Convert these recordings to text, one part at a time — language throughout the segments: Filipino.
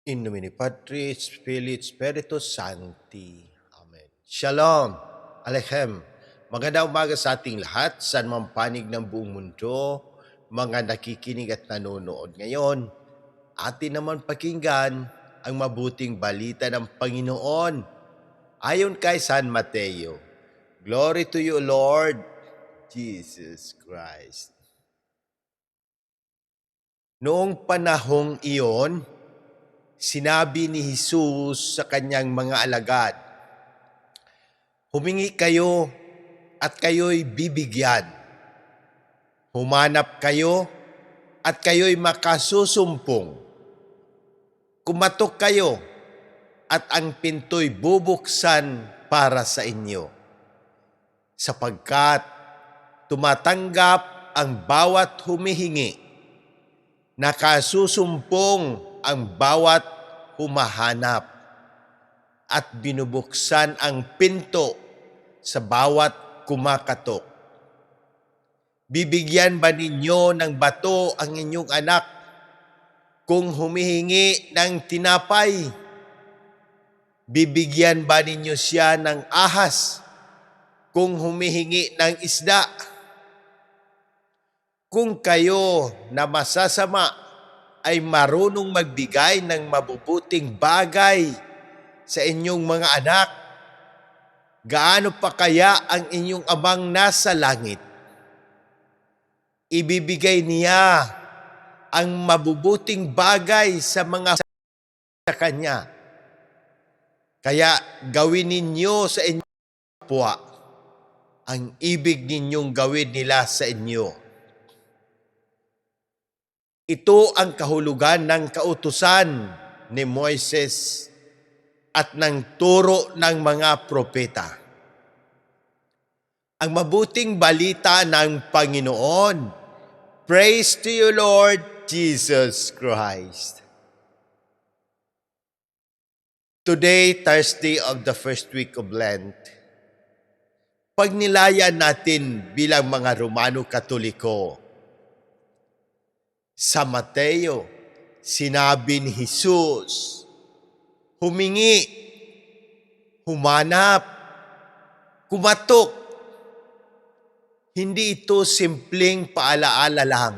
In nomine Patris, Filii, Spiritus Sancti. Amen. Shalom. Aleichem. Magandang umaga sa ating lahat, saan man panig ng buong mundo, mga nakikinig at nanonood ngayon. Atin naman pakinggan ang mabuting balita ng Panginoon ayon kay San Mateo. Glory to you, Lord Jesus Christ. Noong panahong iyon, sinabi ni Jesus sa kanyang mga alagad, "Humingi kayo at kayo'y bibigyan. Humanap kayo at kayo'y makasusumpong. Kumatok kayo at ang pinto'y bubuksan para sa inyo. Sapagkat tumatanggap ang bawat humihingi, nakasusumpong ang bawat humahanap, at binubuksan ang pinto sa bawat kumakatok. Bibigyan ba ninyo ng bato ang inyong anak kung humihingi ng tinapay? Bibigyan ba ninyo siya ng ahas kung humihingi ng isda? Kung kayo na masasama ay marunong magbigay ng mabubuting bagay sa inyong mga anak, gaano pa kaya ang inyong Amang nasa langit? Ibibigay niya ang mabubuting bagay sa mga sa Kanya. Kaya gawin ninyo sa inyong kapwa ang ibig ninyong gawin nila sa inyo. Ito ang kahulugan ng kautusan ni Moises at ng turo ng mga propeta. Ang mabuting balita ng Panginoon. Praise to you, Lord Jesus Christ. Today, Thursday of the first week of Lent, pagnilayan natin bilang mga Romano Katoliko. Sa Mateo, sinabi ni Jesus, humingi, humanap, kumatok. Hindi ito simpleng paalaala lang.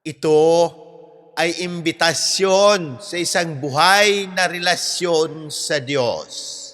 Ito ay imbitasyon sa isang buhay na relasyon sa Diyos.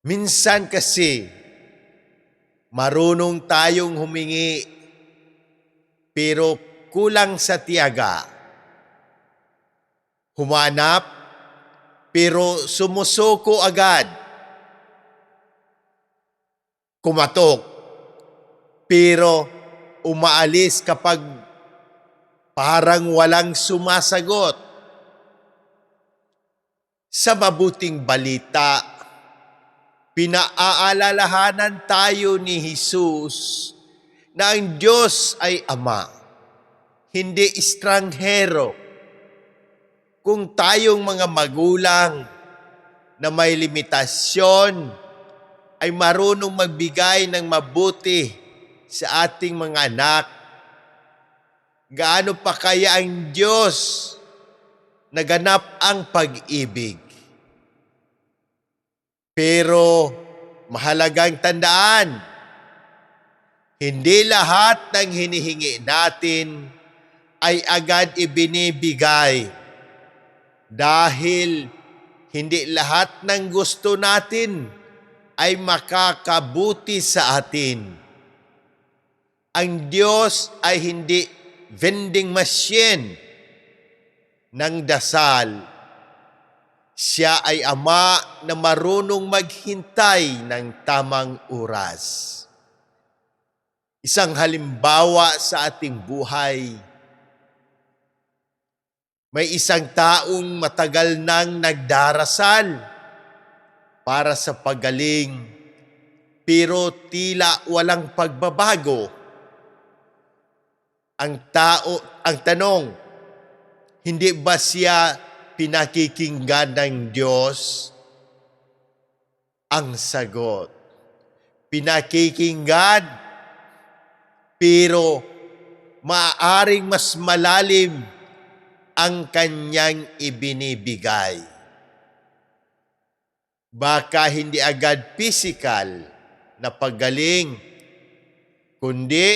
Minsan kasi, marunong tayong humingi, pero kulang sa tiyaga. Humanap, pero sumusuko agad. Kumatok, pero umaalis kapag parang walang sumasagot. Sa mabuting balita, pinaaalalahanan tayo ni Jesus na ang Diyos ay Ama, hindi estranghero. Kung tayong mga magulang na may limitasyon ay marunong magbigay ng mabuti sa ating mga anak, gaano pa kaya ang Diyos naganap ang pag-ibig? Pero mahalagang tandaan, hindi lahat ng hinihingi natin ay agad ibinibigay dahil hindi lahat ng gusto natin ay makakabuti sa atin. Ang Diyos ay hindi vending machine ng dasal. Siya ay Ama na marunong maghintay ng tamang oras. Isang halimbawa sa ating buhay, may isang taong matagal nang nagdarasal para sa pagaling, pero tila walang pagbabago. Ang tanong, hindi ba siya pinakikinggan ng Diyos? Ang sagot, pinakikinggan, pero maaaring mas malalim ang kanyang ibinibigay. Baka hindi agad physical na paggaling, kundi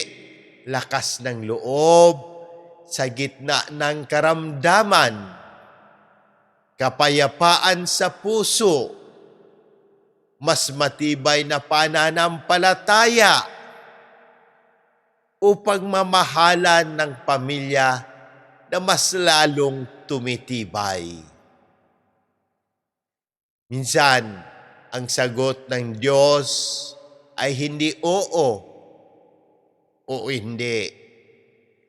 lakas ng loob sa gitna ng karamdaman, kapayapaan sa puso, mas matibay na pananampalataya o pagmamahalan ng pamilya na mas lalong tumitibay. Minsan, ang sagot ng Diyos ay hindi oo o hindi,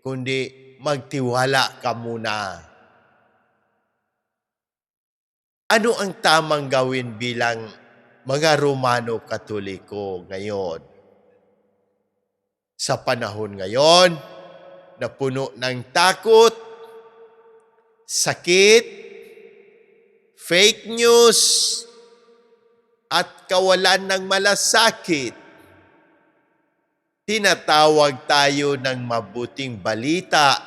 kundi magtiwala ka muna. Ano ang tamang gawin bilang mga Romano Katoliko ngayon? Sa panahon ngayon na puno ng takot, sakit, fake news, at kawalan ng malasakit, tinatawag tayo ng mabuting balita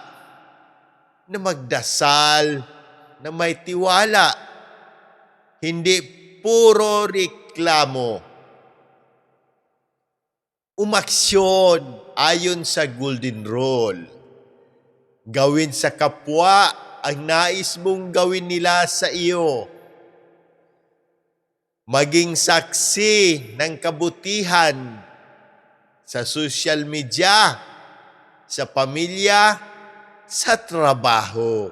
na magdasal na may tiwala, hindi puro reklamo. Umaksyon ayon sa Golden Rule. Gawin sa kapwa ang nais mong gawin nila sa iyo. Maging saksi ng kabutihan sa social media, sa pamilya, sa trabaho.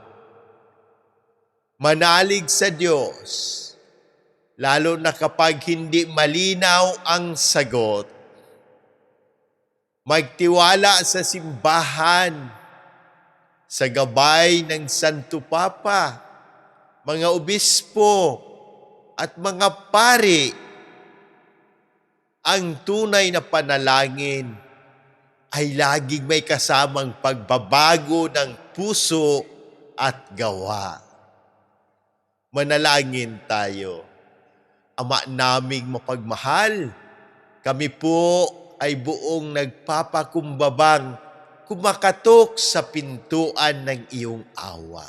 Manalig sa Diyos, lalo na kapag hindi malinaw ang sagot. Magtiwala sa simbahan, sa gabay ng Santo Papa, mga obispo, at mga pari. Ang tunay na panalangin ay laging may kasamang pagbabago ng puso at gawa. Manalangin tayo. Ama naming mapagmahal, kami po ay buong nagpapakumbabang kumakatok sa pintuan ng iyong awa.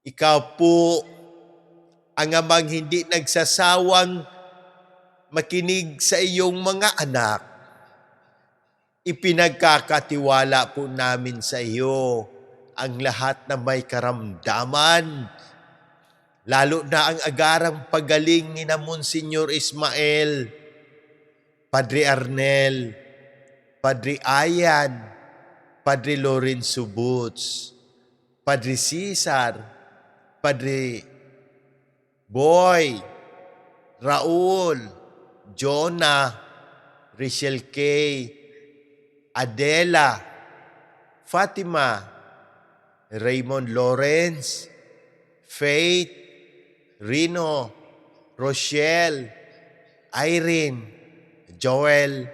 Ikaw po ang amang hindi nagsasawang makinig sa iyong mga anak. Ipinagkakatiwala po namin sa iyo ang lahat na may karamdaman, lalo na ang agarang pagaling ni na Monsignor Ismael, Padre Arnel, Padre Ayan, Padre Lorenzo Boots, Padre Cesar, Padre Boy, Raul, Jonah, Rachel Kay, Adela, Fatima, Raymond Lawrence, Faith, Rino, Rochelle, Irene, Joel,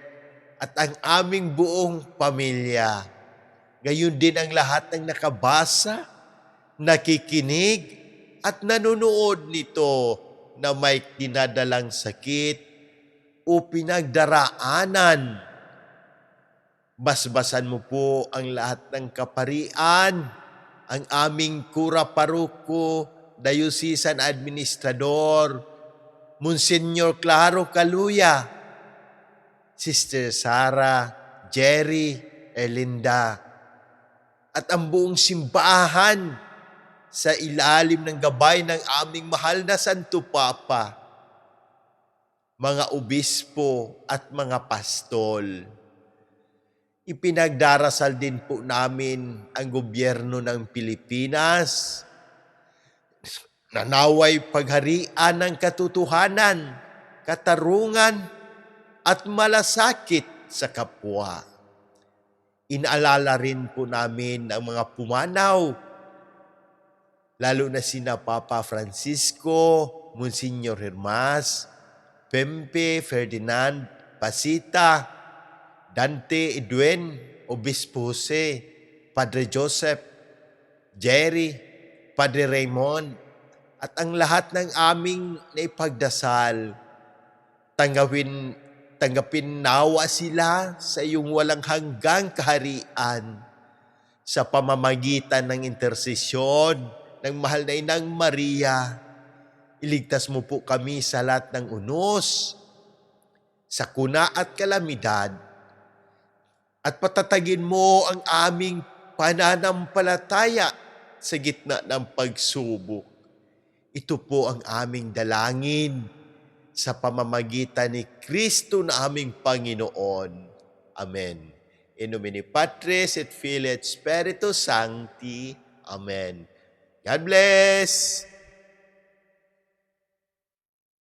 at ang aming buong pamilya. Gayon din ang lahat ng nakabasa, nakikinig, at nanonood nito na may dinadalang sakit o pinagdaraanan. Basbasan mo po ang lahat ng kaparian, ang aming kura paruko, diocesan administrador, Monsignor Claro Caluya, Sister Sara, Jerry, Elinda, at ang buong simbahan sa ilalim ng gabay ng aming mahal na Santo Papa, mga obispo at mga pastol. Ipinagdarasal din po namin ang gobyerno ng Pilipinas na naway pagharian ng katotohanan, katarungan, at malasakit sa kapwa. Inaalala rin po namin ang mga pumanaw, lalo na sina Papa Francisco, Monsignor Hermas, Pempe, Ferdinand, Pasita, Dante, Edwin, Obispo Jose, Padre Joseph, Jerry, Padre Raymond, at ang lahat ng aming naipagdasal. Tanggapin nawa sila sa iyong walang hanggang kaharian. sa pamamagitan ng intersesyon ng mahal na Inang Maria, iligtas mo po kami sa lahat ng unos, sakuna at kalamidad, at patatagin mo ang aming pananampalataya sa gitna ng pagsubok. Ito po ang aming dalangin sa pamamagitan ni Kristo na aming Panginoon. Amen. In nomine Patris et Filii et Spiritus Sancti. Amen. God bless!